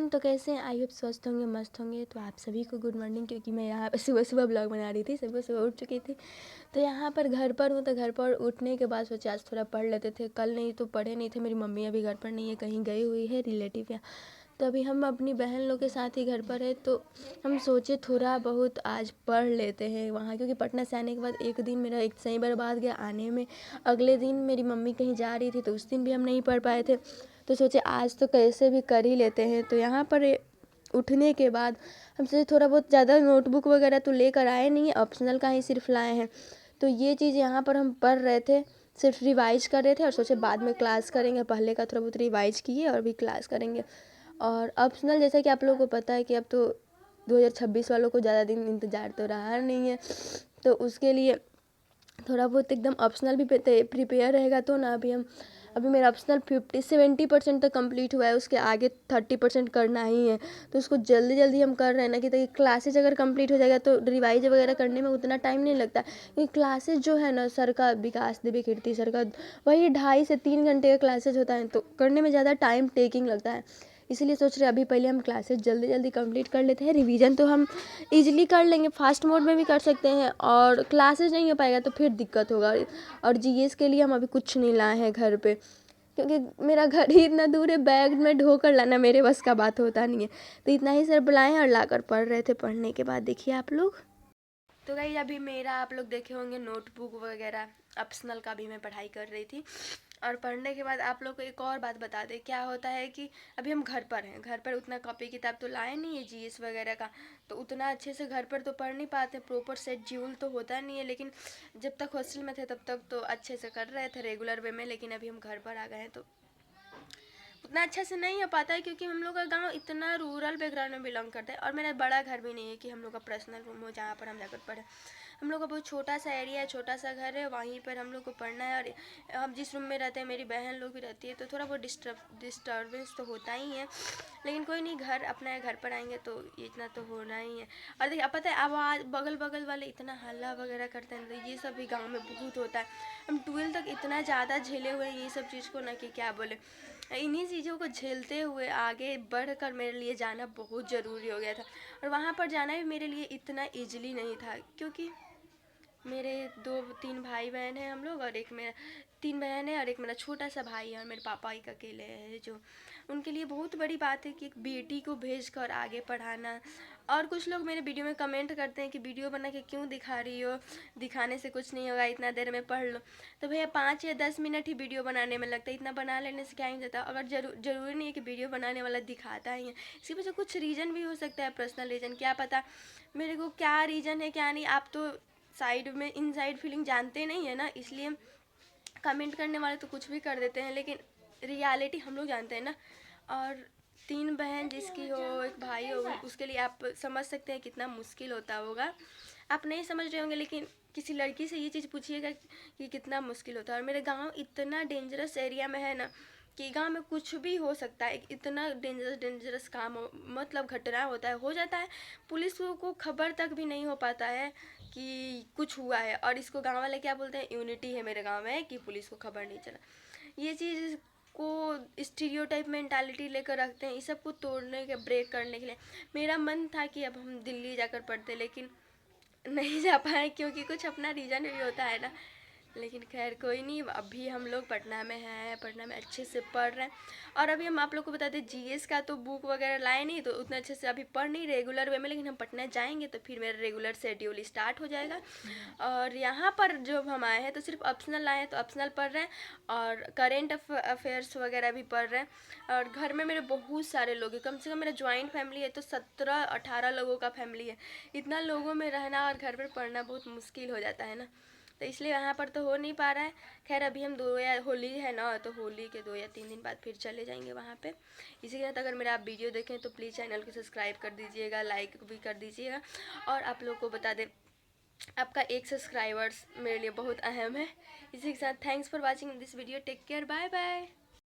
तो कैसे हैं? आई होप स्वस्थ होंगे, मस्त होंगे। तो आप सभी को गुड मॉर्निंग, क्योंकि मैं यहाँ पे सुबह सुबह ब्लॉग बना रही थी। सुबह सुबह उठ चुकी थी, तो यहाँ पर घर पर हूँ। तो घर पर उठने के बाद सोचा आज थोड़ा पढ़ लेते थे। कल नहीं तो पढ़े नहीं थे। मेरी मम्मी अभी घर पर नहीं है, कहीं गई हुई है रिलेटिव यहाँ। तो अभी हम अपनी बहन लोग के साथ ही घर पर है। तो हम सोचे थोड़ा बहुत आज पढ़ लेते हैं वहाँ, क्योंकि पटना से आने के बाद एक दिन मेरा एक सही बर्बाद गया आने में। अगले दिन मेरी मम्मी कहीं जा रही थी, तो उस दिन भी हम नहीं पढ़ पाए थे। तो सोचे आज तो कैसे भी कर ही लेते हैं। तो यहाँ पर उठने के बाद हम सोचे थोड़ा बहुत, ज़्यादा नोटबुक वगैरह तो लेकर आए नहीं है, ऑप्शनल का ही सिर्फ लाए हैं। तो ये चीज़ यहाँ पर हम पढ़ रहे थे, सिर्फ रिवाइज कर रहे थे और सोचे बाद में क्लास करेंगे। पहले का थोड़ा बहुत रिवाइज किए और भी क्लास करेंगे। और ऑप्शनल जैसा कि आप लोगों को पता है कि अब तो 2026 वालों को ज़्यादा दिन इंतज़ार तो रहा नहीं है, तो उसके लिए थोड़ा बहुत एकदम ऑप्शनल भी प्रिपेयर रहेगा। तो ना अभी मेरा ऑप्शनल 50-70% तक कंप्लीट हुआ है, उसके आगे 30% करना ही है। तो उसको जल्दी जल्दी हम कर रहे हैं ना, कि ताकि क्लासेज अगर कंप्लीट हो जाएगा तो रिवाइज वगैरह करने में उतना टाइम नहीं लगता। क्योंकि क्लासेज जो है ना सर का, विकास देवी कीर्ति सर का, वही 2.5 से 3 घंटे का क्लासेज होता है, तो करने में ज़्यादा टाइम टेकिंग लगता है। इसीलिए सोच रहे अभी पहले हम क्लासेज जल्दी जल्दी कंप्लीट कर लेते हैं। रिवीजन तो हम इजीली कर लेंगे, फास्ट मोड में भी कर सकते हैं, और क्लासेज नहीं हो पाएगा तो फिर दिक्कत होगा। और जीएस के लिए हम अभी कुछ नहीं लाए हैं घर पे, क्योंकि मेरा घर ही इतना दूर है, बैग में ढोकर लाना मेरे बस का बात होता नहीं है। तो इतना ही सर बुलाए हैं और लाकर पढ़ रहे थे। पढ़ने के बाद देखिए आप लोग। तो गाइस अभी मेरा आप लोग देखे होंगे नोटबुक वगैरह ऑप्शनल का भी मैं पढ़ाई कर रही थी। और पढ़ने के बाद आप लोग को एक और बात बता दें, क्या होता है कि अभी हम घर पर हैं, घर पर उतना कॉपी किताब तो लाए नहीं है जीएस वगैरह का, तो उतना अच्छे से घर पर तो पढ़ नहीं पाते, प्रॉपर शेड्यूल तो होता नहीं है। लेकिन जब तक हॉस्टल में थे तब तक तो अच्छे से कर रहे थे रेगुलर वे में, लेकिन अभी हम घर पर आ गए हैं तो उतना अच्छा से नहीं हो पाता है, क्योंकि हम लोग का गांव इतना रूरल बैकग्राउंड में बिलोंग करता है। और मेरा बड़ा घर भी नहीं है कि हम लोग का पर्सनल रूम हो जहाँ पर हम जाकर पढ़ें। हम लोग का बहुत छोटा सा एरिया है, छोटा सा घर है, वहीं पर हम लोग को पढ़ना है। और हम जिस रूम में रहते हैं मेरी बहन लोग भी रहती है, तो थोड़ा बहुत डिस्टर्बेंस तो होता ही है। लेकिन कोई नहीं, घर अपना है, घर पर आएंगे तो इतना तो होना ही है। और देखिए, अब पता है आवाज़ बगल बगल वाले इतना हल्ला वगैरह करते हैं, तो ये सब भी गाँव में बहुत होता है। हम 12 तक इतना ज़्यादा झेले हुए हैं ये सब चीज़ को ना, कि क्या बोले। इन्हीं चीज़ों को झेलते हुए आगे बढ़कर मेरे लिए जाना बहुत ज़रूरी हो गया था। और वहाँ पर जाना भी मेरे लिए इतना ईजिली नहीं था, क्योंकि मेरे 2-3 भाई बहन हैं हम लोग, और एक मेरा 3 बहन है और एक मेरा छोटा सा भाई है, और मेरे पापा एक अकेले हैं, जो उनके लिए बहुत बड़ी बात है कि एक बेटी को भेज कर आगे पढ़ाना। और कुछ लोग मेरे वीडियो में कमेंट करते हैं कि वीडियो बना के क्यों दिखा रही हो, दिखाने से कुछ नहीं होगा, इतना देर में पढ़ लो। तो भैया 5 या 10 मिनट ही वीडियो बनाने में लगता है, इतना बना लेने से क्या ही जाता। अगर ज़रूरी नहीं है कि वीडियो बनाने वाला दिखाता ही है, इसके पीछे कुछ रीज़न भी हो सकता है, पर्सनल रीज़न, क्या पता मेरे को क्या रीज़न है क्या नहीं। आप तो साइड में इनसाइड फीलिंग जानते नहीं है ना, इसलिए कमेंट करने वाले तो कुछ भी कर देते हैं, लेकिन रियलिटी हम लोग जानते हैं ना। और 3 बहन जिसकी हो, एक भाई हो, उसके लिए आप समझ सकते हैं कितना मुश्किल होता होगा। आप नहीं समझ रहे होंगे, लेकिन किसी लड़की से ये चीज़ पूछिएगा कि कितना मुश्किल होता है। और मेरा गांव इतना डेंजरस एरिया में है ना, कि गांव में कुछ भी हो सकता है, इतना डेंजरस काम मतलब घटना होता है, हो जाता है, पुलिस को खबर तक भी नहीं हो पाता है कि कुछ हुआ है। और इसको गांव वाले क्या बोलते हैं, यूनिटी है मेरे गांव में कि पुलिस को खबर नहीं चला। ये चीज़ को स्टीरियोटाइप मेंटालिटी लेकर रखते हैं, इस सब को तोड़ने के, ब्रेक करने के लिए मेरा मन था कि अब हम दिल्ली जाकर पढ़ते, लेकिन नहीं जा पाए, क्योंकि कुछ अपना रीज़न भी होता है ना। लेकिन खैर कोई नहीं, अभी हम लोग पटना में हैं, पटना में अच्छे से पढ़ रहे हैं। और अभी हम आप लोग को बता दें, जीएस का तो बुक वगैरह लाए नहीं, तो उतना अच्छे से अभी पढ़ नहीं रेगुलर वे में, लेकिन हम पटना जाएंगे तो फिर मेरा रेगुलर शेड्यूल स्टार्ट हो जाएगा। और यहाँ पर जब हम आए हैं तो सिर्फ ऑप्शनल आए हैं, तो ऑप्शनल पढ़ रहे हैं, और करेंट अफेयर्स वगैरह भी पढ़ रहे हैं। और घर में मेरे बहुत सारे लोग हैं, कम से कम मेरा ज्वाइंट फैमिली है तो 17-18 लोगों का फैमिली है। इतना लोगों में रहना और घर पर पढ़ना बहुत मुश्किल हो जाता है ना, तो इसलिए यहाँ पर तो हो नहीं पा रहा है। खैर अभी हम होली है ना, तो होली के 2 या 3 दिन बाद फिर चले जाएंगे वहाँ पे। इसी के साथ अगर मेरा आप वीडियो देखें तो प्लीज़ चैनल को सब्सक्राइब कर दीजिएगा, लाइक भी कर दीजिएगा। और आप लोग को बता दें, आपका 1 सब्सक्राइबर्स मेरे लिए बहुत अहम है। इसी के साथ thanks for watching this video, take care, bye bye.